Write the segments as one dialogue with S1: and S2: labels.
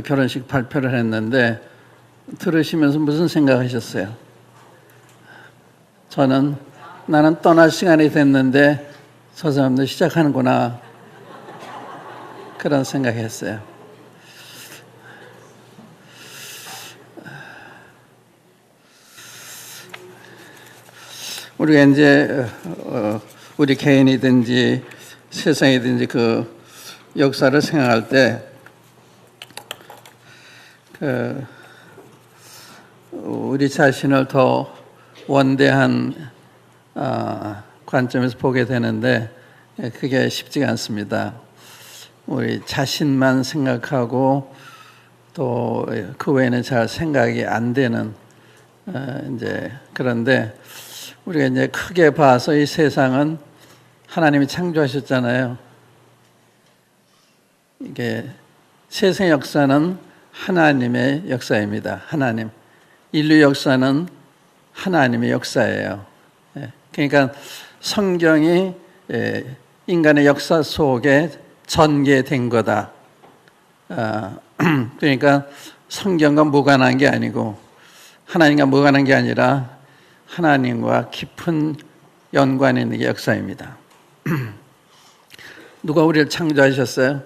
S1: 그 결혼식 발표를 했는데 들으시면서 무슨 생각하셨어요? 저는 나는 떠날 시간이 됐는데 저 사람들 시작하는구나 그런 생각했어요. 우리가 이제 우리 개인이든지 세상이든지 그 역사를 생각할 때 우리 자신을 더 원대한 관점에서 보게 되는데 그게 쉽지가 않습니다. 우리 자신만 생각하고 또 그 외에는 잘 생각이 안 되는 이제 그런데 우리가 이제 크게 봐서 이 세상은 하나님이 창조하셨잖아요. 이게 세상의 역사는 하나님의 역사입니다. 하나님. 인류 역사는 하나님의 역사예요. 그러니까 성경이 인간의 역사 속에 전개된 거다. 그러니까 성경과 무관한 게 아니고 하나님과 무관한 게 아니라 하나님과 깊은 연관이 있는 게 역사입니다. 누가 우리를 창조하셨어요?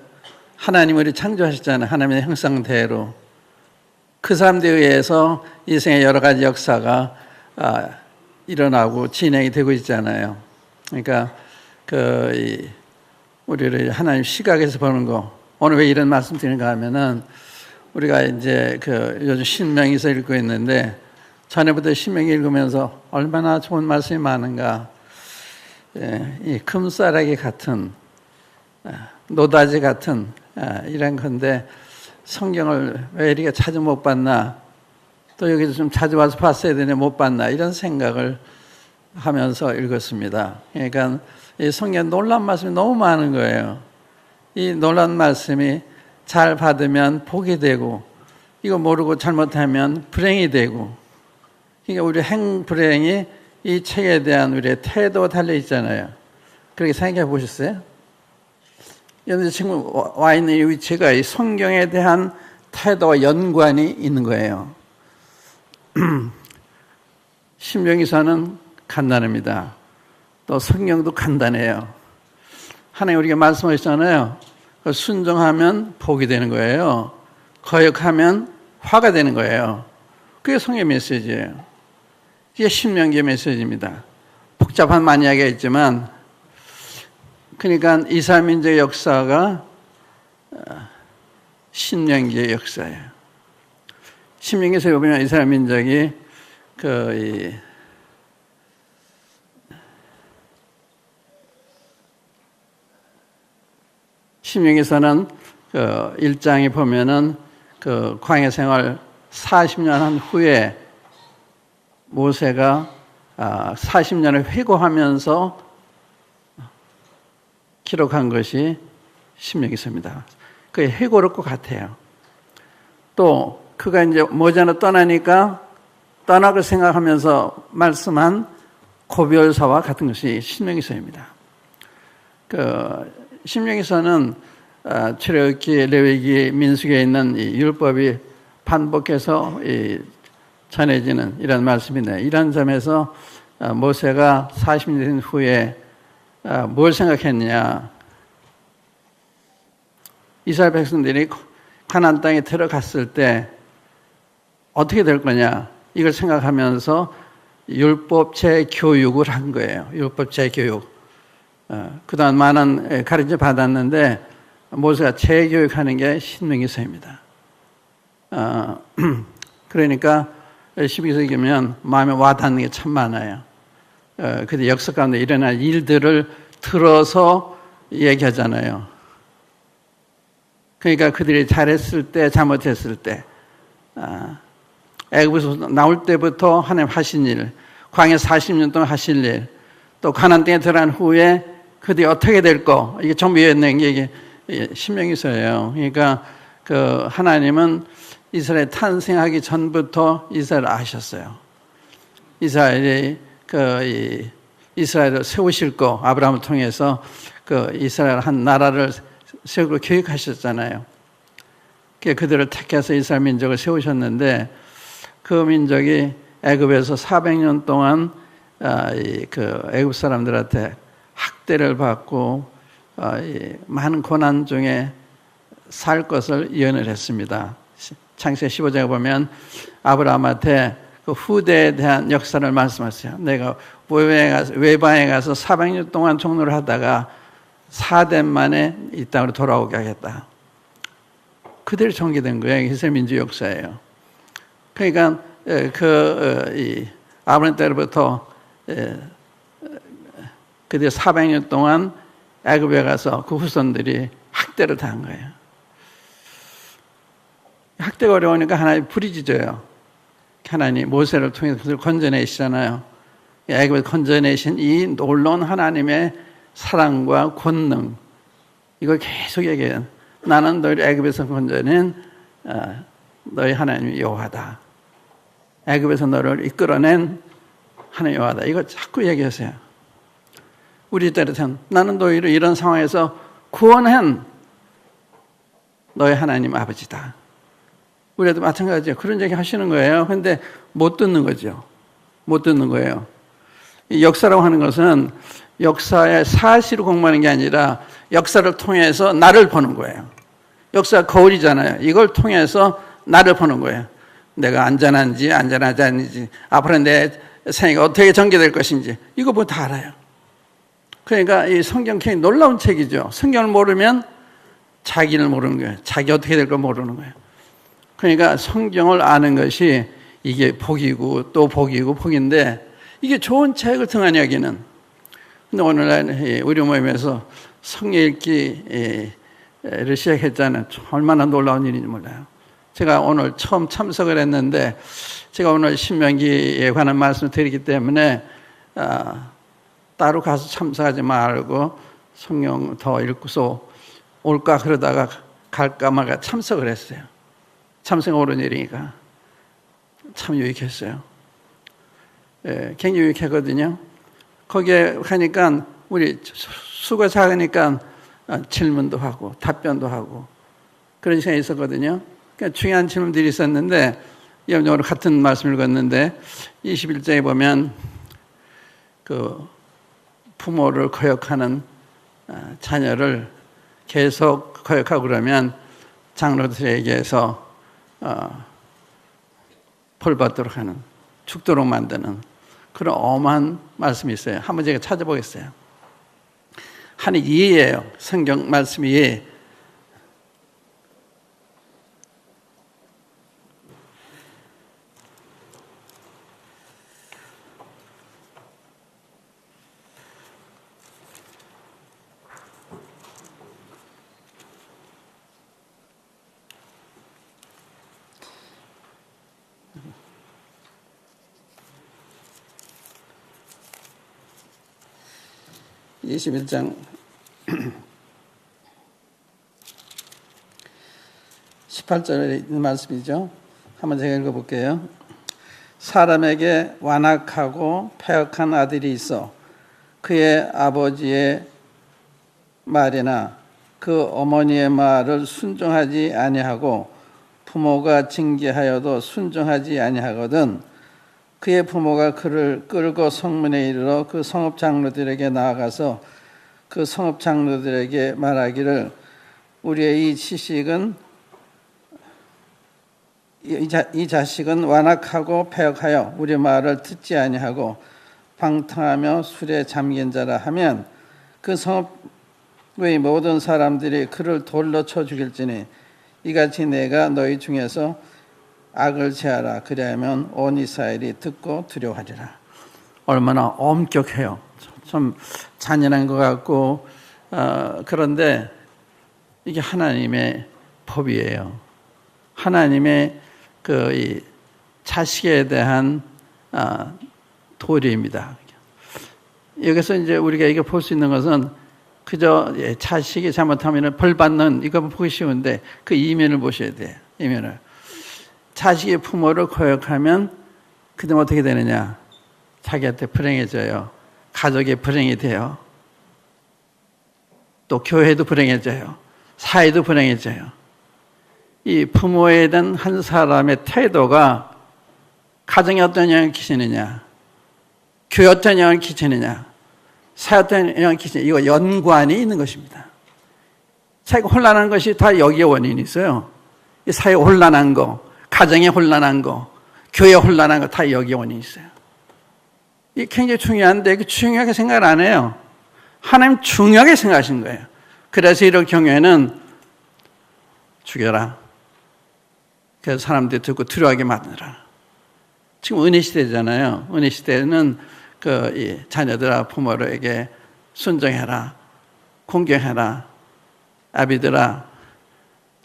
S1: 하나님 우리 창조하셨잖아요. 하나님의 형상대로. 그 사람들에 의해서 이 세상의 여러 가지 역사가 일어나고 진행이 되고 있잖아요. 그러니까 우리를 하나님 시각에서 보는 거. 오늘 왜 이런 말씀 드리는가 하면은 우리가 이제 요즘 신명기서 읽고 있는데 전에부터 신명기 읽으면서 얼마나 좋은 말씀이 많은가. 이 금싸라기 같은 노다지 같은 이런 건데 성경을 왜 이렇게 자주 못 봤나, 또 여기도 좀 자주 와서 봤어야 되는데 못 봤나, 이런 생각을 하면서 읽었습니다. 그러니까 이 성경에 놀라운 말씀이 너무 많은 거예요. 이 놀라운 말씀이 잘 받으면 복이 되고 이거 모르고 잘못하면 불행이 되고, 그러니까 우리 행불행이 이 책에 대한 우리의 태도가 달려 있잖아요. 그렇게 생각해 보셨어요? 여러분 지금 와 있는 이 위치가 이 성경에 대한 태도와 연관이 있는 거예요. 신명기서는 간단합니다. 또 성경도 간단해요. 하나님 우리가 말씀하셨잖아요. 순종하면 복이 되는 거예요. 거역하면 화가 되는 거예요. 그게 성경 메시지예요. 이게 신명기의 메시지입니다. 복잡한 많이 이야기했지만, 그러니까 이스라엘 민족의 역사가 신명기의 역사예요. 신명기에서 보면 이스라엘 민족이 신명기에서는 1장에 보면은 광야 생활 40년 한 후에 모세가 40년을 회고하면서 기록한 것이 신명기서입니다. 그게 회고를 것 같아요. 또 그가 이제 모자나 떠나니까 떠나고 생각하면서 말씀한 고별서와 같은 것이 신명기서입니다. 신명기서는 출애굽기, 레위기, 민수기에 있는 이 율법이 반복해서 전해지는 이런 말씀이네요. 이런 점에서 모세가 40년 후에 뭘 생각했냐? 이스라엘 백성들이 가나안 땅에 들어갔을 때 어떻게 될 거냐? 이걸 생각하면서 율법제 교육을 한 거예요. 율법제 교육. 그동안 많은 가르쳐 받았는데 모세가 재교육하는 게 신명기서입니다. 그러니까 신명기서에 보면 마음에 와닿는 게 참 많아요. 그때 역사 가운데 일어난 일들을 들어서 얘기하잖아요. 그러니까 그들이 잘했을 때, 잘못했을 때, 애굽에서 나올 때부터 하나님 하신 일, 광야 40년 동안 하실 일, 또 가나안 땅에 들어간 후에 그들이 어떻게 될 거, 이게 전부 있는 게 이게 신명기서예요. 그러니까 하나님은 이스라엘 탄생하기 전부터 이스라엘을 아셨어요. 이스라엘이 이스라엘을 세우실 거, 아브라함을 통해서 이스라엘 한 나라를 세우고 계획하셨잖아요. 그들을 택해서 이스라엘 민족을 세우셨는데 그 민족이 애굽에서 400년 동안 그 애굽 사람들한테 학대를 받고 많은 고난 중에 살 것을 예언을 했습니다. 창세기 15장에 보면 아브라함한테 그 후대에 대한 역사를 말씀하세요. 내가 외방에 가서 400년 동안 종로를 하다가 4대 만에 이 땅으로 돌아오게 하겠다. 그대로 전개된 거예요. 이스라엘 민주 역사예요. 그러니까 아브라함 때로부터 그들 400년 동안 애굽에 가서 그 후손들이 학대를 당한 거예요. 학대가 어려우니까 하나님 부르짖어요. 하나님 모세를 통해서 그들을 건져내시잖아요. 애굽에 건져내신 이 놀라운 하나님의 사랑과 권능, 이걸 계속 얘기해요. 나는 너희를 애굽에서 건져낸 너희 하나님 여호와다. 애굽에서 너를 이끌어낸 하나님 여호와다. 이거 자꾸 얘기하세요. 우리 때로는 나는 너희를 이런 상황에서 구원한 너희 하나님 아버지다. 우리도 마찬가지예요. 그런 얘기 하시는 거예요. 그런데 못 듣는 거죠. 못 듣는 거예요. 이 역사라고 하는 것은 역사의 사실을 공부하는 게 아니라 역사를 통해서 나를 보는 거예요. 역사가 거울이잖아요. 이걸 통해서 나를 보는 거예요. 내가 안전한지 안전하지 않은지, 앞으로 내 생애가 어떻게 전개될 것인지, 이거 뭐 다 알아요. 그러니까 이 성경 굉장히 놀라운 책이죠. 성경을 모르면 자기를 모르는 거예요. 자기 어떻게 될 걸 모르는 거예요. 그러니까 성경을 아는 것이 이게 복이고 또 복이고 복인데, 이게 좋은 책을 등한 이야기는. 근데 오늘날 우리 모임에서 성경 읽기를 시작했잖아요. 얼마나 놀라운 일인지 몰라요. 제가 오늘 처음 참석을 했는데, 제가 오늘 신명기에 관한 말씀을 드리기 때문에 따로 가서 참석하지 말고 성경 더 읽고서 올까 그러다가 갈까 말까 참석을 했어요. 참석 옳은 일이니까 참 유익했어요. 굉장히 유익했거든요. 거기에 가니까 우리 수가 작으니까 질문도 하고 답변도 하고 그런 시간이 있었거든요. 그러니까 중요한 질문들이 있었는데, 오늘 같은 말씀 읽었는데 21장에 보면 그 부모를 거역하는 자녀를 계속 거역하고 그러면 장로들에게서 벌받도록 하는, 죽도록 만드는 그런 엄한 말씀이 있어요. 한번 제가 찾아보겠어요. 하는 예예요. 성경 말씀이 예. (21장) 18절에 있는 말씀이죠. 한번 제가 읽어볼게요. 사람에게 완악하고 패역한 아들이 있어 그의 아버지의 말이나 그 어머니의 말을 순종하지 아니하고 부모가 징계하여도 순종하지 아니하거든 그의 부모가 그를 끌고 성문에 이르러 그 성읍 장로들에게 나아가서 그 성읍 장로들에게 말하기를 우리의 이 자식은 완악하고 패역하여 우리 말을 듣지 아니하고 방탕하며 술에 잠긴 자라 하면 그 성읍의 모든 사람들이 그를 돌로 쳐 죽일지니 이같이 내가 너희 중에서 악을 제하라. 그리하면 온 이스라엘이 듣고 두려워하리라. 얼마나 엄격해요. 좀 잔인한 것 같고 그런데 이게 하나님의 법이에요. 하나님의 이 자식에 대한 도리입니다. 여기서 이제 우리가 이거 볼 수 있는 것은 그저 자식이 잘못하면 벌 받는, 이거 보기 쉬운데 그 이면을 보셔야 돼요. 이면을. 자식이 부모를 거역하면 그다음 어떻게 되느냐? 자기한테 불행해져요. 가족이 불행이 돼요. 또 교회도 불행해져요. 사회도 불행해져요. 이 부모에 대한 한 사람의 태도가 가정에 어떤 영향을 끼치느냐, 교회 어떤 영향을 끼치느냐, 사회 어떤 영향을 끼치느냐, 이거 연관이 있는 것입니다. 사회가 혼란한 것이 다 여기에 원인이 있어요. 이 사회 혼란한 거, 가정에 혼란한 거, 교회 혼란한 거 다 여기에 원인이 있어요. 이게 굉장히 중요한데 그 중요하게 생각을 안 해요. 하나님 중요하게 생각하신 거예요. 그래서 이런 경우에는 죽여라. 그래서 사람들이 듣고 두려워하게 만들어라. 지금 은혜 시대잖아요. 은혜 시대는 이 자녀들아 부모에게 순종해라, 공경해라, 아비들아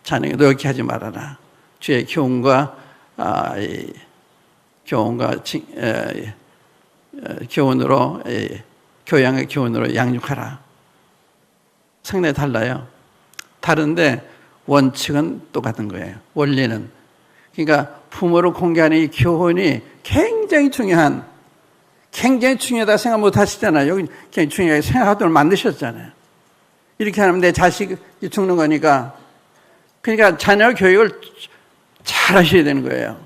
S1: 자녀에게 노력해 하지 말아라. 주의 교훈과 교훈으로 교양의 교훈으로 양육하라. 상당히 달라요. 다른데 원칙은 똑같은 거예요. 원리는. 그러니까 부모를 공개하는 이 교훈이 굉장히 중요하다 생각 못 하시잖아요. 여기 굉장히 중요하게 생각하도록 만드셨잖아요. 이렇게 하면 내 자식이 죽는 거니까. 그러니까 자녀 교육을 잘 하셔야 되는 거예요.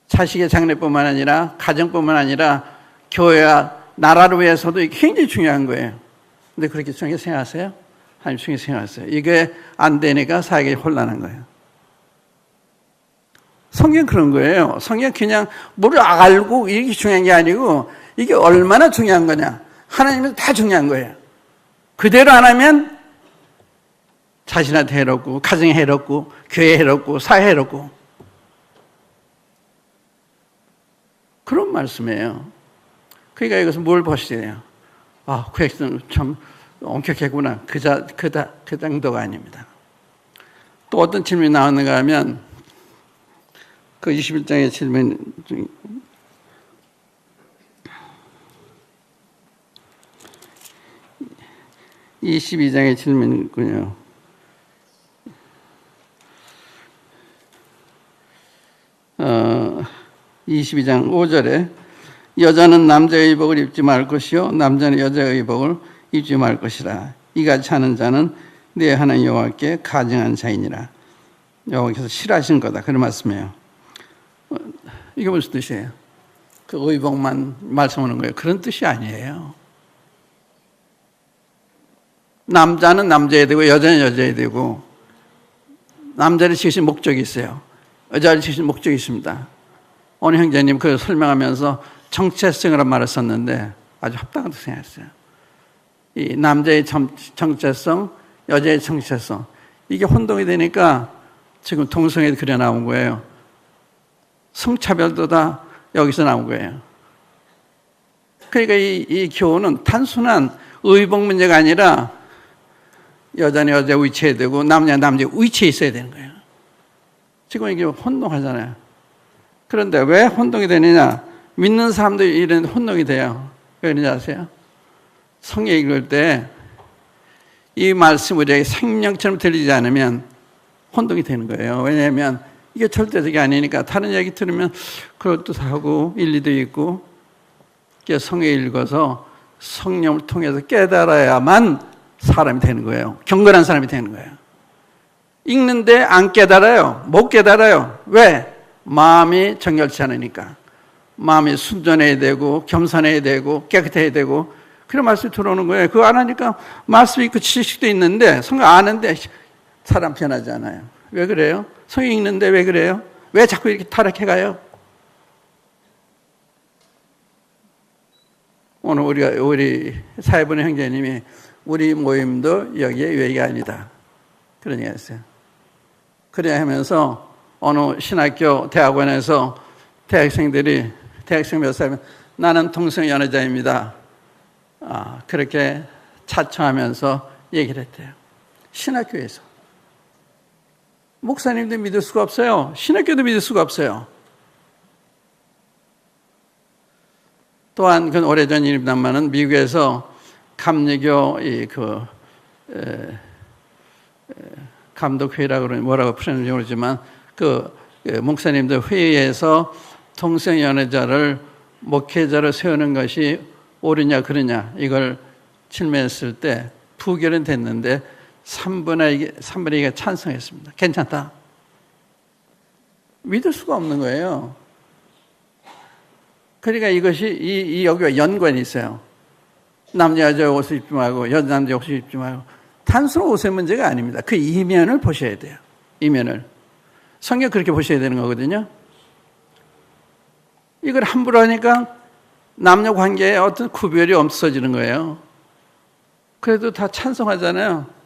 S1: 자식의 장래뿐만 아니라 가정뿐만 아니라 교회와 나라를 위해서도 굉장히 중요한 거예요. 근데 그렇게 중요하게 생각하세요? 하나님 중요하게 생각하세요. 이게 안 되니까 사회가 혼란한 거예요. 성경 그런 거예요. 성경 그냥 뭘 알고 이게 중요한 게 아니고 이게 얼마나 중요한 거냐. 하나님은 다 중요한 거예요. 그대로 안 하면 자신한테 해롭고 가정에 해롭고 교회에 해롭고 사회에 해롭고 그런 말씀이에요. 그러니까 이것은 뭘 보시세요? 아, 그 액션 참 엄격했구나. 그 정도가 아닙니다. 또 어떤 질문이 나오는가 하면 그 21장의 질문 중에 22장의 질문이군요. 22장 5절에 여자는 남자의 의복을 입지 말 것이요 남자는 여자의 의복을 입지 말 것이라. 이같이 하는 자는 내 하나님 여호와께 가증한 자이니라. 여호와께서 싫어하신 거다. 그런 말씀이에요. 이게 무슨 뜻이에요? 그 의복만 말씀하는 거예요. 그런 뜻이 아니에요. 남자는 남자야 되고 여자는 여자야 되고 남자를 지으신 목적이 있어요. 여자를 지으신 목적이 있습니다. 오늘 형제님 그 설명하면서 정체성이라는 말을 썼는데 아주 합당하다고 생각했어요. 이 남자의 정체성, 여자의 정체성 이게 혼동이 되니까 지금 동성애도 그려 나온 거예요. 성차별도 다 여기서 나온 거예요. 그러니까 이 교훈은 단순한 의복 문제가 아니라 여자는 여자 위치에 되고 남자는 남자 위치에 있어야 되는 거예요. 지금 이게 혼동하잖아요. 그런데 왜 혼동이 되느냐? 믿는 사람들이 이런 혼동이 돼요. 왜 그런지 아세요? 성경 읽을 때 이 말씀이 우리에게 생명처럼 들리지 않으면 혼동이 되는 거예요. 왜냐하면 이게 절대적이 아니니까 다른 얘기 들으면 그것도 하고 일리도 있고 성경 읽어서 성령을 통해서 깨달아야만 사람이 되는 거예요. 경건한 사람이 되는 거예요. 읽는데 안 깨달아요. 못 깨달아요. 왜? 마음이 정결치 않으니까. 마음이 순전해야 되고 겸손해야 되고 깨끗해야 되고 그런 말씀이 들어오는 거예요. 그거 안 하니까 말씀이 있고 지식도 있는데 성경 아는데 사람 변하지 않아요. 왜 그래요? 성경 읽는데 왜 그래요? 왜 자꾸 이렇게 타락해가요? 오늘 우리 사회분의 형제님이 우리 모임도 여기에 유익이 아니다. 그런 얘기 했어요. 그래야 하면서 어느 신학교 대학원에서 대학생 몇 살이면 나는 동성연애자입니다. 그렇게 차처하면서 얘기를 했대요. 신학교에서. 목사님도 믿을 수가 없어요. 신학교도 믿을 수가 없어요. 또한 그 오래전 일입니다만은 미국에서 감리교 감독회의라고 그러는 뭐라고 표현하는지 모르지만 그 목사님들 회의에서 동성연애자를 목회자로 세우는 것이 옳으냐 그러냐 이걸 질문했을 때 부결은 됐는데 3분의 2가 찬성했습니다. 괜찮다. 믿을 수가 없는 거예요. 그러니까 이것이 여기와 연관이 있어요. 남자 여자 옷을 입지 말고 여자 남자 옷을 입지 말고 단순한 옷의 문제가 아닙니다. 그 이면을 보셔야 돼요. 이면을. 성경 그렇게 보셔야 되는 거거든요. 이걸 함부로 하니까 남녀 관계에 어떤 구별이 없어지는 거예요. 그래도 다 찬성하잖아요.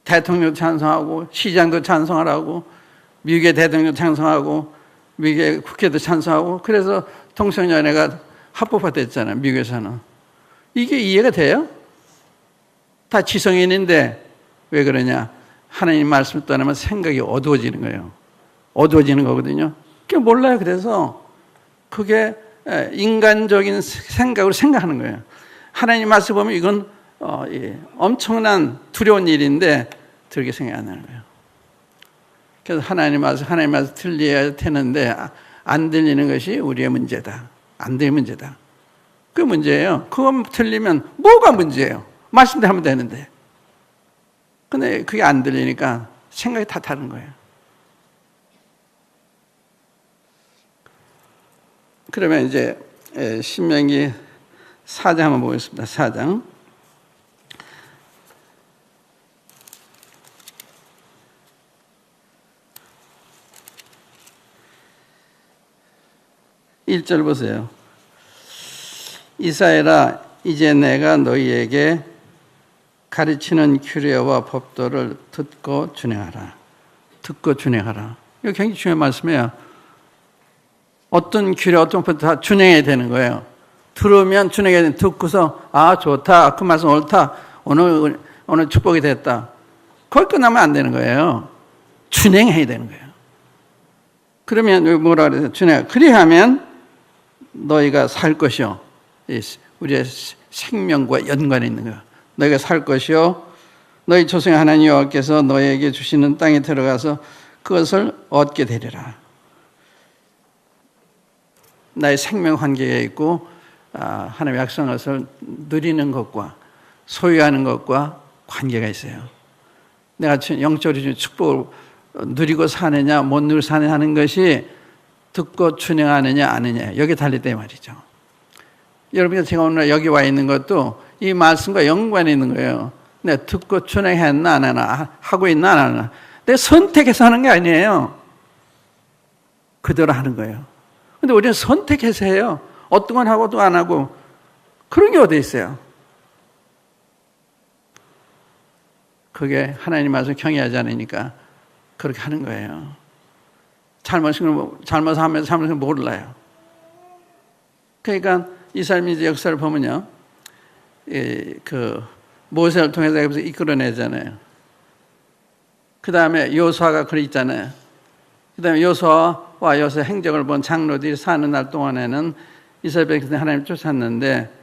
S1: 대통령도 찬성하고 시장도 찬성하라고 미국의 대통령도 찬성하고 미국의 국회도 찬성하고 그래서 동성연애가 합법화됐잖아요. 미국에서는. 이게 이해가 돼요? 다 지성인인데 왜 그러냐? 하나님 말씀을 떠나면 생각이 어두워지는 거예요. 어두워지는 거거든요. 그게 몰라요. 그래서 그게 인간적인 생각으로 생각하는 거예요. 하나님 말씀 보면 이건 엄청난 두려운 일인데 그렇게 생각 안 하는 거예요. 그래서 하나님 말씀 들려야 되는데 안 들리는 것이 우리의 문제다. 안 될 문제다. 그 문제예요. 그거 들리면 뭐가 문제예요? 말씀대로 하면 되는데. 근데 그게 안 들리니까 생각이 다 다른 거예요. 그러면 이제 신명기 4장 한번 보겠습니다. 4장. 1절 보세요. 이스라엘아, 이제 내가 너희에게 가르치는 규례와 법도를 듣고 준행하라. 듣고 준행하라. 이거 굉장히 중요한 말씀이에요. 어떤 규례, 어떤 법도 다 준행해야 되는 거예요. 들으면 준행해야 되는, 듣고서 아 좋다, 그 말씀 옳다, 오늘 축복이 됐다. 거기 끝나면 안 되는 거예요. 준행해야 되는 거예요. 그러면 뭐라 그래요? 준행. 그리하면 너희가 살 것이요. 우리의 생명과 연관이 있는 거예요. 너희가 살 것이요. 너희 조상의 하나님 여호와께서 너희에게 주시는 땅에 들어가서 그것을 얻게 되리라. 나의 생명 관계에 있고 하나님의 약속한 것을 누리는 것과 소유하는 것과 관계가 있어요. 내가 영적으로 주신 축복을 누리고 사느냐 못 누리고 사느냐 하는 것이 듣고 준행하느냐 아느냐 여기에 달렸다 이 말이죠. 여러분이 제가 오늘 여기 와 있는 것도 이 말씀과 연관이 있는 거예요. 내가 듣고 준행했나 안 하나 하고 있나 안 하나 내가 선택해서 하는 게 아니에요. 그대로 하는 거예요. 근데 우리는 선택해서 해요. 어떤 건 하고 또 안 하고 그런 게 어디 있어요. 그게 하나님 말씀 경외하지 않으니까 그렇게 하는 거예요. 잘못하면서 잘못을 몰라요. 그러니까 이스라엘 민족의 역사를 보면요, 그 모세를 통해서 여기서 이끌어내잖아요. 그 다음에 여호수아가 그래 있잖아요. 그 다음에 여호수아와 여호수아 행적을 본 장로들이 사는 날 동안에는 이스라엘 백성들이 하나님을 쫓았는데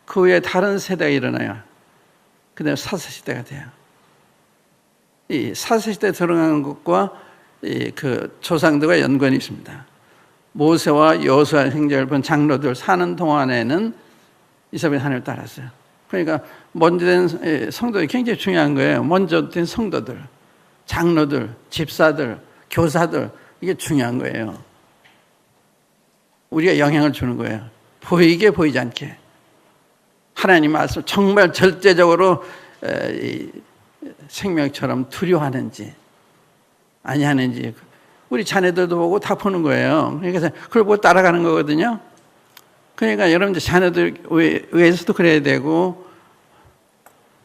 S1: 그 후에 다른 세대가 일어나요. 그 다음에 사사시대가 돼요. 이 사사시대에 들어가는 것과 그 조상들과 연관이 있습니다. 모세와 여호수아 행적을 본 장로들 사는 동안에는 이스라엘 하나님을 따랐어요. 그러니까 먼저 된 성도들이 굉장히 중요한 거예요. 먼저 된 성도들, 장로들, 집사들, 교사들 이게 중요한 거예요. 우리가 영향을 주는 거예요. 보이게 보이지 않게. 하나님 말씀 정말 절대적으로 생명처럼 두려워하는지 아니하는지 우리 자녀들도 보고 다 보는 거예요. 그러니까 그걸 보고 따라가는 거거든요. 그러니까 여러분들 자녀들 위해서도 그래야 되고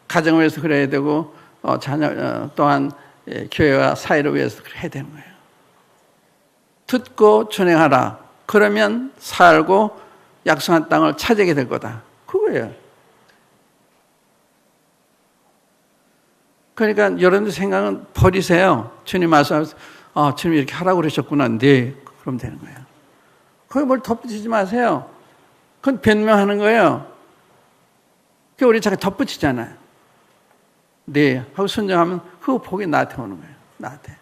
S1: 가정을 위해서 그래야 되고 자녀 또한 교회와 사회를 위해서도 그래야 되는 거예요. 듣고 준행하라. 그러면 살고 약속한 땅을 차지하게 될 거다. 그거예요. 그러니까 여러분들 생각은 버리세요. 주님 말씀하면서 주님 이렇게 하라고 그러셨구나. 네. 그럼 되는 거예요. 거기 뭘 덧붙이지 마세요. 그건 변명하는 거예요. 그러니까 우리 자꾸 덧붙이잖아요. 네. 하고 순종하면 그 복이 나한테 오는 거예요. 나한테.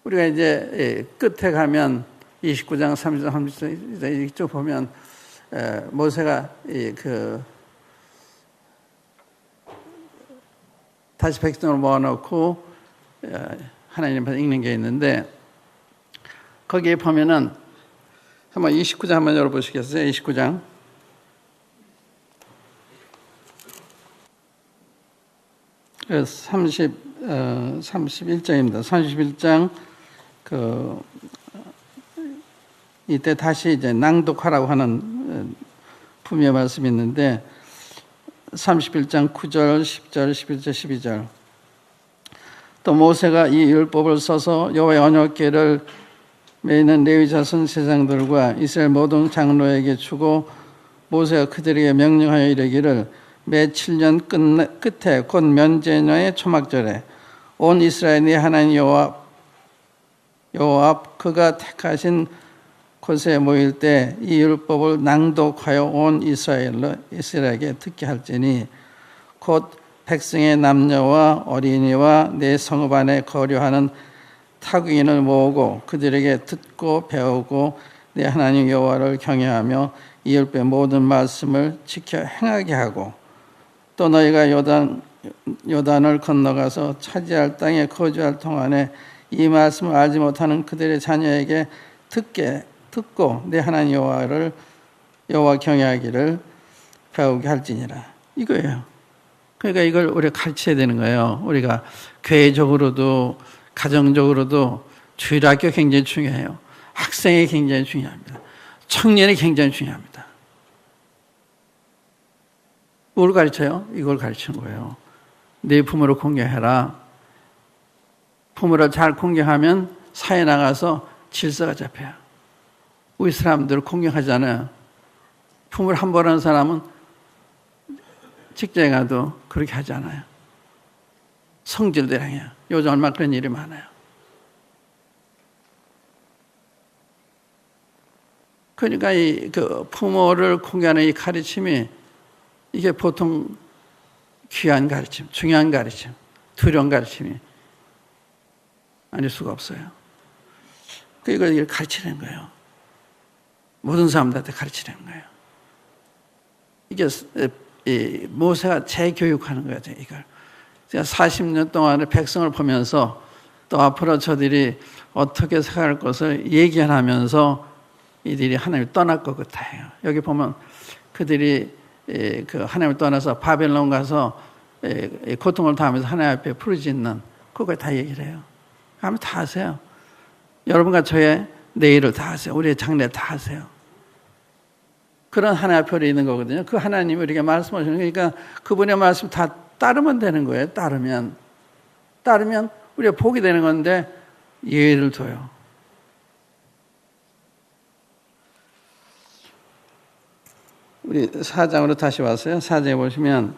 S1: 우리가 이제 끝에 가면 29장 30장 30장 이쪽 보면 모세가 다시 백성을 모아놓고 하나님 앞에서 읽는 게 있는데, 거기에 보면은 한번 29장 한번 열어보시겠어요? 29장. 31장입니다. 31장 이때 다시 이제 낭독하라고 하는 품의 말씀이 있는데 31장 9절, 10절, 11절, 12절. 또 모세가 이 율법을 써서 여호와의 언약궤를 매이는 레위 자손 세상들과 이스라엘 모든 장로에게 주고 모세가 그들에게 명령하여 이르기를 매 7년 끝에 곧 면제년의 초막절에 온 이스라엘의 하나님 여호와 앞 그가 택하신 곳에 모일 때 이 율법을 낭독하여 온 이스라엘에게 듣게 할지니 곧 백성의 남녀와 어린이와 내 성읍 안에 거류하는 타국인을 모으고 그들에게 듣고 배우고 내 하나님 여호와를 경외하며 이 율법의 모든 말씀을 지켜 행하게 하고 또 너희가 요단을 건너가서 차지할 땅에 거주할 동안에 이 말씀을 알지 못하는 그들의 자녀에게 듣고 내 하나님 여호와 경외하기를 배우게 할지니라. 이거예요. 그러니까 이걸 우리가 가르쳐야 되는 거예요. 우리가 교회적으로도 가정적으로도 주일학교 굉장히 중요해요. 학생이 굉장히 중요합니다. 청년이 굉장히 중요합니다. 뭘 가르쳐요? 이걸 가르치는 거예요. 네 부모를 공경해라. 부모를 잘 공경하면 사회 나가서 질서가 잡혀요. 우리 사람들 공경하잖아요. 부모를 함부로 하는 사람은 직장에 가도 그렇게 하지 않아요. 성질대로 해요. 요즘 얼마나 그런 일이 많아요. 그러니까 부모를 공경하는 이 가르침이 이게 보통 귀한 가르침, 중요한 가르침, 두려운 가르침이 아닐 수가 없어요. 이걸 가르치는 거예요. 모든 사람들한테 가르치는 거예요. 이게 모세가 재교육하는 거예요. 이걸. 제가 40년 동안에 백성을 보면서 또 앞으로 저들이 어떻게 살아갈 것을 얘기하면서 이들이 하나님을 떠날 것 같아요. 여기 보면 그들이 하나님을 떠나서 바벨론 가서 고통을 당하면서 하나님 앞에 부르짖는 그걸 다 얘기를 해요. 하면 다 아세요. 여러분과 저의 내일을 다 아세요. 우리의 장래를 다 아세요. 그런 하나님 앞에 있는 거거든요. 그 하나님이 우리에게 말씀하시는 거니까 그분의 말씀 다 따르면 되는 거예요. 따르면 우리가 복이 되는 건데 예를 둬요. 우리 4장으로 다시 왔어요. 4장에 보시면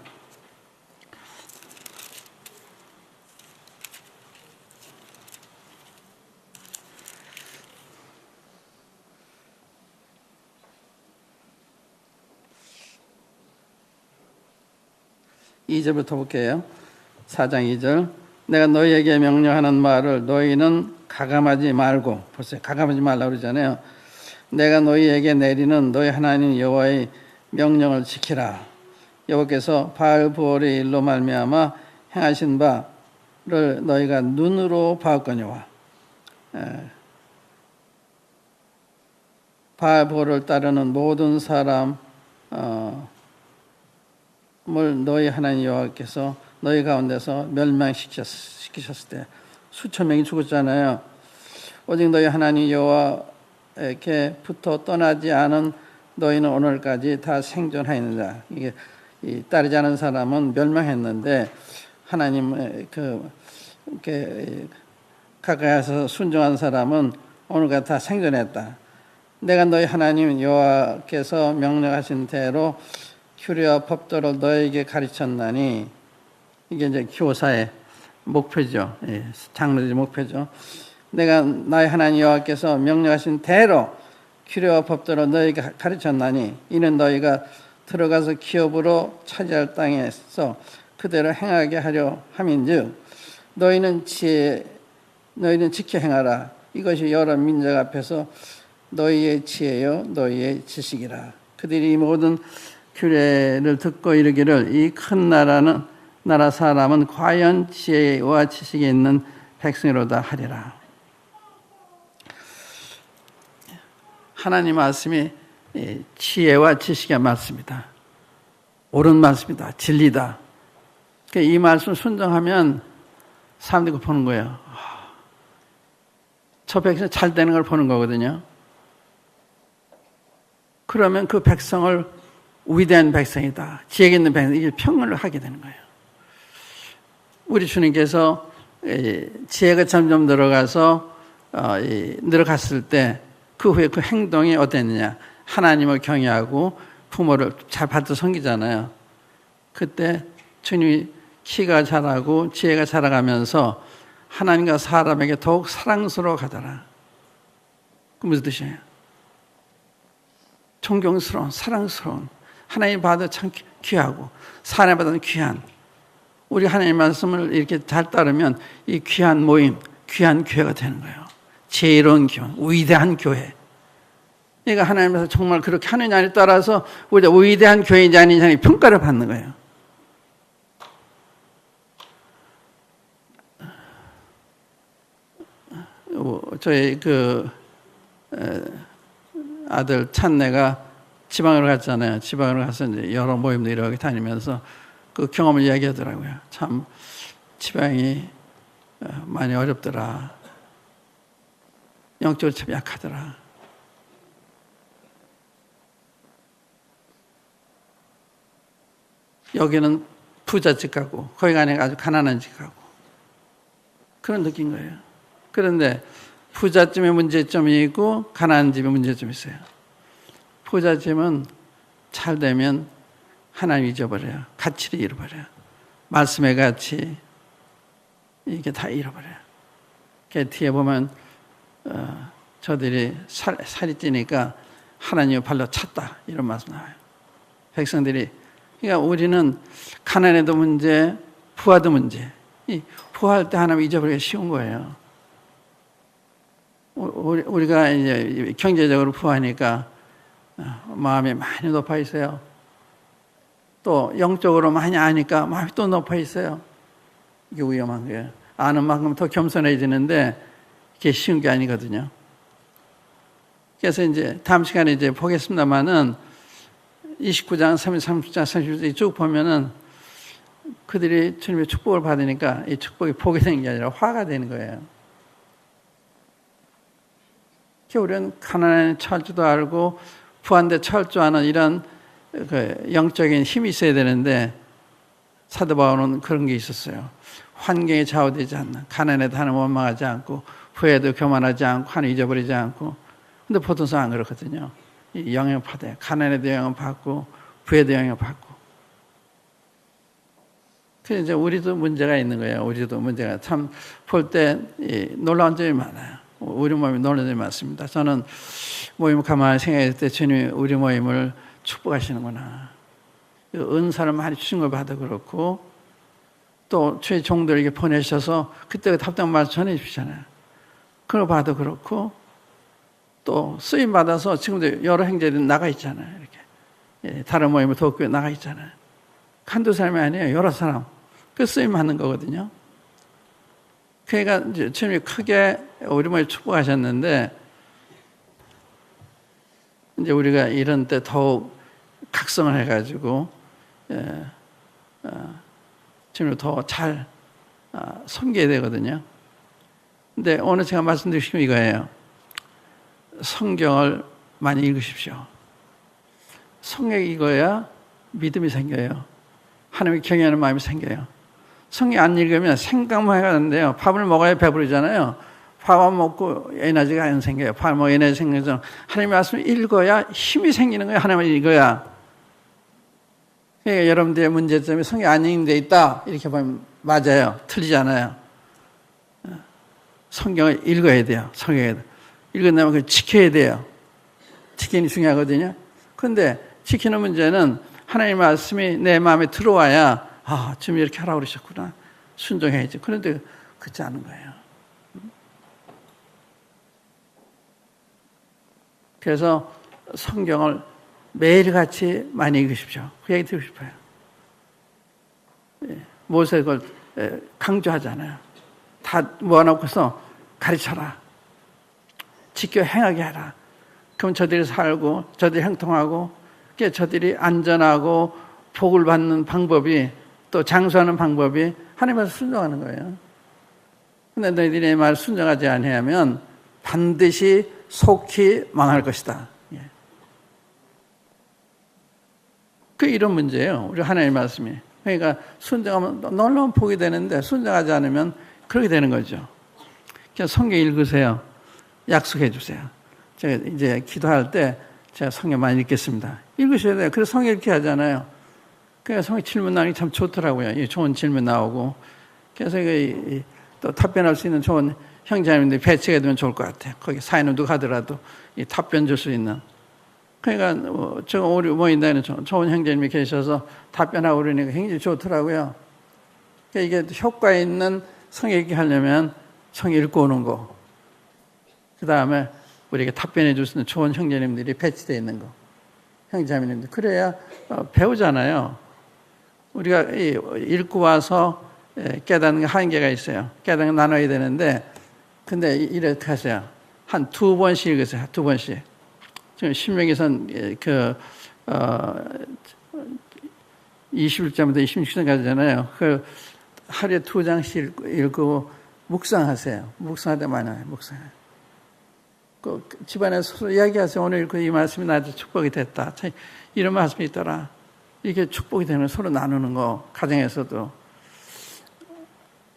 S1: 이 2절부터 볼게요. 4장 2절. 내가 너희에게 명령하는 말을 너희는 가감하지 말고, 보세요. 가감하지 말라고 그러잖아요. 내가 너희에게 내리는 너희 하나님 여호와의 명령을 지키라. 여호와께서 바알부올의 일로 말미암아 행하신 바를 너희가 눈으로 봤거니와 바알부올을 따르는 모든 사람을 너희 하나님 여호와께서 너희 가운데서 멸망시키셨을 때 수천 명이 죽었잖아요. 오직 너희 하나님 여호와에게부터 떠나지 않은 너희는 오늘까지 다 생존하였느니라. 이게 따르지 않은 사람은 멸망했는데 하나님 가까이서 순종한 사람은 오늘까지 다 생존했다. 내가 너희 하나님 여호와께서 명령하신 대로 규례와 법도를 너희에게 가르쳤나니 이게 이제 교사의 목표죠. 장로의 목표죠. 내가 나의 하나님 여호와께서 명령하신 대로 규례와 법도를 너희에게 가르쳤나니 이는 너희가 들어가서 기업으로 차지할 땅에서 그대로 행하게 하려 함인즉 너희는 지켜 행하라. 이것이 여러 민족 앞에서 너희의 지혜요 너희의 지식이라. 그들이 모든 규례를 듣고 이르기를 이 큰 나라는 나라 사람은 과연 지혜와 지식이 있는 백성이로다 하리라. 하나님 말씀이 지혜와 지식의 말씀이다. 옳은 말씀이다. 진리다. 이 말씀 순종하면 사람들이 보는 거예요. 저 백성 잘 되는 걸 보는 거거든요. 그러면 그 백성을 위대한 백성이다. 지혜 있는 백성, 이게 평을 하게 되는 거예요. 우리 주님께서 지혜가 점점 들어가서 늘어갔을 때 그 후에 그 행동이 어땠느냐. 하나님을 경외하고 부모를 잘 받쳐 섬기잖아요. 그때 주님이 키가 자라고 지혜가 자라가면서 하나님과 사람에게 더욱 사랑스러워 가더라. 그 무슨 뜻이에요? 존경스러운, 사랑스러운, 하나님 받아 참 귀하고 사람 받아는 귀한, 우리 하나님 말씀을 이렇게 잘 따르면 이 귀한 모임, 귀한 교회가 되는 거예요. 지혜로운 교회, 위대한 교회. 그러니까 하나님께서 정말 그렇게 하느냐에 따라서 우리가 위대한 교회인지 아닌지 평가를 받는 거예요. 저희 아들 찬내가 지방으로 갔잖아요. 지방으로 가서 이제 여러 모임들 이렇게 다니면서 그 경험을 이야기하더라고요. 참 지방이 많이 어렵더라. 영적으로 참 약하더라. 여기는 부잣집 가고 거기 가니까 아주 가난한 집 가고 그런 느낀 거예요. 그런데 부잣집의 문제점이 있고 가난한 집의 문제점이 있어요. 부잣집은 잘 되면 하나님 잊어버려요. 가치를 잃어버려요. 말씀의 가치 이게 다 잃어버려요. 뒤에 보면 저들이 살이 찌니까 하나님을 발로 찼다 이런 말씀 나와요. 백성들이, 그러니까 우리는 가난에도 문제, 부하도 문제. 부할 때 하나님 잊어버리기 쉬운 거예요. 우리가 이제 경제적으로 부하니까 마음이 많이 높아 있어요. 또 영적으로 많이 아니까 마음이 또 높아 있어요. 이게 위험한 거예요. 아는 만큼 더 겸손해지는데 이게 쉬운 게 아니거든요. 그래서 이제 다음 시간에 이제 보겠습니다만은 29장, 30장, 30장 쭉 보면은 그들이 주님의 축복을 받으니까 이 축복이 복이 되는 게 아니라 화가 되는 거예요. 우리는 가난에 처할 줄도 알고 부한데 처할 줄 아는 이런 영적인 힘이 있어야 되는데 사도 바울은 그런 게 있었어요. 환경에 좌우되지 않는, 가난에도 하나님 원망하지 않고 부에도 교만하지 않고 하나님 잊어버리지 않고. 근데 보통 사람 안 그렇거든요. 영향받아요. 가난에도 영향받고 부에도 영향받고. 그래서 이제 우리도 문제가 있는 거예요. 우리도 문제가 참 볼 때 놀라운 점이 많아요. 우리 모임이 놀라운 점이 많습니다. 저는 모임을 가만히 생각했을 때 주님이 우리 모임을 축복하시는구나. 은사를 많이 주신 걸 봐도 그렇고 또 주의 종들에게 보내셔서 그때 답답한 말씀 전해주시잖아요. 그걸 봐도 그렇고 또 쓰임 받아서 지금도 여러 행제들이 나가 있잖아요. 이렇게 다른 모임을 도쿄에 나가 있잖아요. 한두 사람이 아니에요. 여러 사람. 그 쓰임 받는 거거든요. 그러니까 이제 주님이 크게 우리 모임 축복하셨는데 이제 우리가 이런 때 더욱 각성을 해가지고 주님을 더 잘 섬겨야 되거든요. 근데 오늘 제가 말씀드리고 싶은 이거예요. 성경을 많이 읽으십시오. 성경 읽어야 믿음이 생겨요. 하나님을 경외하는 마음이 생겨요. 성경 안 읽으면 생각만 해가는데요. 밥을 먹어야 배부르잖아요. 밥 안 먹고 에너지가 안 생겨요. 밥 먹어 에너지 생겨서 하나님의 말씀을 읽어야 힘이 생기는 거예요. 하나님을 읽어야. 그러니까 여러분들의 문제점이 성경 안 읽는 데 있다. 이렇게 보면 맞아요. 틀리지 않아요. 성경을 읽어야 돼요. 성경을 읽은다면 그걸 지켜야 돼요. 지키는 게 중요하거든요. 그런데 지키는 문제는 하나님의 말씀이 내 마음에 들어와야 지금 이렇게 하라고 그러셨구나. 순종해야지. 그런데 그렇지 않은 거예요. 그래서 성경을 매일같이 많이 읽으십시오. 그 얘기 드리고 싶어요. 모세를 강조하잖아요. 다 모아놓고서 가르쳐라. 지켜 행하게 해라. 그럼 저들이 살고 저들이 형통하고 저들이 안전하고 복을 받는 방법이 또 장수하는 방법이 하나님께서 순종하는 거예요. 근데 너희들이 내 말 순종하지 아니하면 반드시 속히 망할 것이다. 그 이런 문제예요. 우리 하나님의 말씀이. 그러니까 순종하면 놀라운 복이 되는데 순종하지 않으면 그렇게 되는 거죠. 그래서 성경 읽으세요. 약속해 주세요. 제가 이제 기도할 때 제가 성경 많이 읽겠습니다. 읽으셔야 돼요. 그래서 성경 읽게 하잖아요. 그래서 성경 질문 나오는 게 참 좋더라고요. 좋은 질문 나오고. 그래서 또 답변할 수 있는 좋은 형제님들 배치가 되면 좋을 것 같아요. 거기 사인을 누가 하더라도 답변 줄 수 있는. 그러니까 저 우리 모인다는 좋은 형제님이 계셔서 답변하고 그러니까 굉장히 좋더라고요. 그러니까 이게 효과 있는 성경 읽기 하려면 성경 읽고 오는 거. 그 다음에 우리에게 답변해 줄 수 있는 좋은 형제님들이 배치되어 있는 거. 형제님들. 그래야 배우잖아요. 우리가 읽고 와서 깨닫는 게 한계가 있어요. 깨닫는 거 나눠야 되는데, 근데 이렇게 하세요. 한 2번씩 읽으세요. 2번씩. 지금 신명기선 21절부터 26절까지잖아요. 그 하루에 2장씩 읽고 묵상하세요. 묵상할 때 많아요. 묵상해요. 그 집안에서 서로 이야기하세요. 오늘 읽고 이 말씀이 나한테 축복이 됐다. 이런 말씀이 있더라. 이게 축복이 되는 서로 나누는 거. 가정에서도.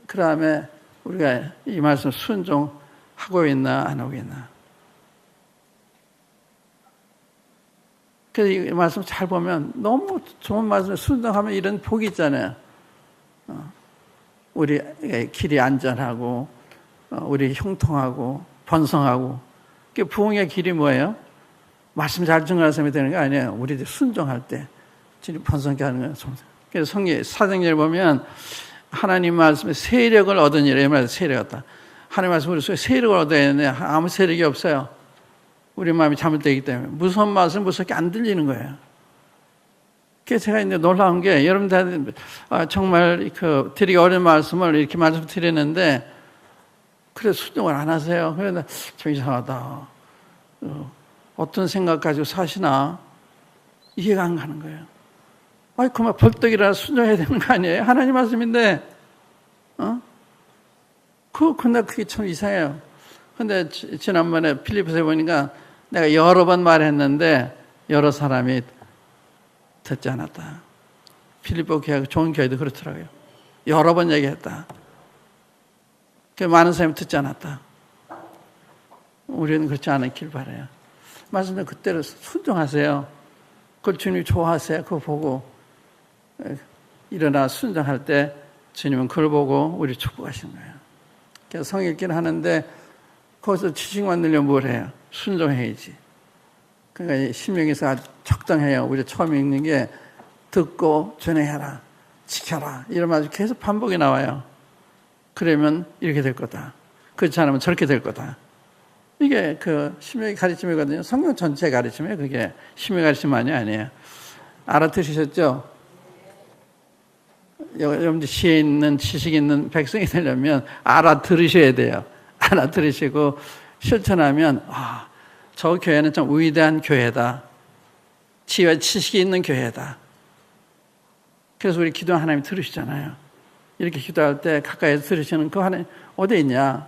S1: 그 다음에 우리가 이 말씀 순종하고 있나 안 하고 있나. 그래서 이 말씀 잘 보면 너무 좋은 말씀 순종하면 이런 복이 있잖아요. 우리 길이 안전하고 우리 형통하고 번성하고. 그 부흥의 길이 뭐예요? 말씀 잘 증거하는 사람이 되는 거 아니에요. 우리들 순종할 때 진짜 번성케 하는 거예요. 그래서 성경 사도행전을 보면 하나님 말씀에 세력을 얻으니라. 이 말에서 세력 얻다. 하나님 말씀 우리 속에 세력을 얻어야 되는데 아무 세력이 없어요. 우리 마음이 잘못되기 때문에 무서운 말씀 무섭게 안 들리는 거예요. 그래서 제가 이제 놀라운 게 여러분들 정말 드리기 어려운 말씀을 이렇게 말씀 드리는데 그래서 순종을 안 하세요. 그래서 좀 이상하다. 어떤 생각 가지고 사시나 이해가 안 가는 거예요. 그만 벌떡 일어나 순종해야 되는 거 아니에요? 하나님 말씀인데, 근데 그게 참 이상해요. 근데 지난번에 필리포스에 보니까 내가 여러 번 말했는데 여러 사람이 듣지 않았다. 필리포 교회, 좋은 교회도 그렇더라고요. 여러 번 얘기했다. 많은 사람이 듣지 않았다. 우리는 그렇지 않았길 바라요. 말씀은 그때로 순종하세요. 그걸 주님이 좋아하세요. 그거 보고 일어나 순종할 때 주님은 그걸 보고 우리 축복하시는 거예요. 그래서 성경 읽기를 하는데 거기서 지식만 늘려 뭘 해요? 순종해야지. 그러니까 신명에서 아주 적당해요. 우리 처음 읽는 게 듣고 전해해라, 지켜라 이런 말 계속 반복이 나와요. 그러면 이렇게 될 거다. 그렇지 않으면 저렇게 될 거다. 이게 신명기 가르침이거든요. 성경 전체 가르침이에요. 그게 신명기 가르침만이 아니에요. 알아들으셨죠? 여러분들 시에 있는 지식 있는 백성이 되려면 알아들으셔야 돼요. 알아들으시고 실천하면 저 교회는 좀 위대한 교회다. 지혜와 지식이 있는 교회다. 그래서 우리 기도하는 하나님 들으시잖아요. 이렇게 기도할 때 가까이서 들으시는 그 하나님 어디에 있냐?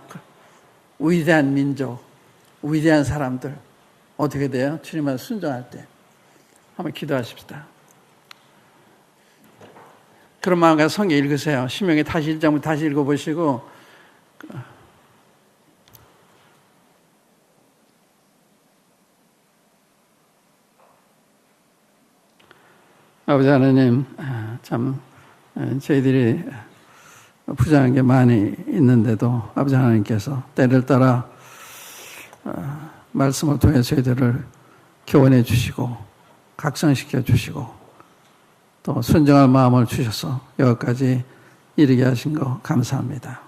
S1: 위대한 민족, 위대한 사람들 어떻게 돼요? 주님한테 순종할 때 한번 기도하십시다. 그런 마음과 성경 읽으세요. 신명기 다시 1장부터 다시 읽어보시고 아버지 하나님, 참 저희들이 부정한 게 많이 있는데도 아버지 하나님께서 때를 따라 말씀을 통해 저희들을 교훈해 주시고 각성시켜 주시고 또 순종할 마음을 주셔서 여기까지 이르게 하신 거 감사합니다.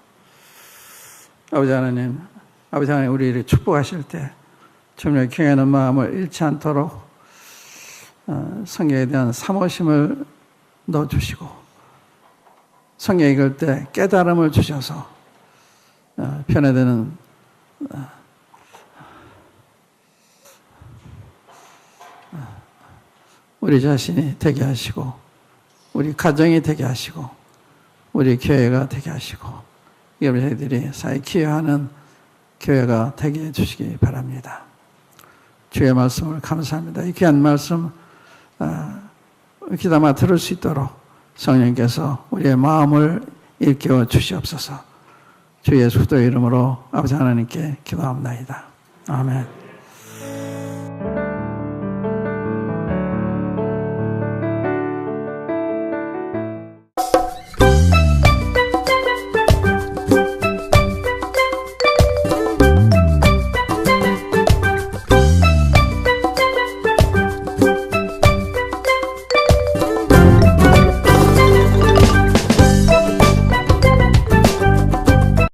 S1: 아버지 하나님 우리를 축복하실 때 주님을 경외하는 마음을 잃지 않도록 성경에 대한 사모심을 넣어주시고 성경 읽을 때 깨달음을 주셔서 편애되는 우리 자신이 되게 하시고 우리 가정이 되게 하시고 우리 교회가 되게 하시고 여러분들이 사회 기여하는 교회가 되게 해주시기 바랍니다. 주의 말씀을 감사합니다. 이 귀한 말씀 귀담아 들을 수 있도록 성령께서 우리의 마음을 일깨워 주시옵소서. 주 예수 그리스도의 이름으로 아버지 하나님께 기도합니다. 아멘.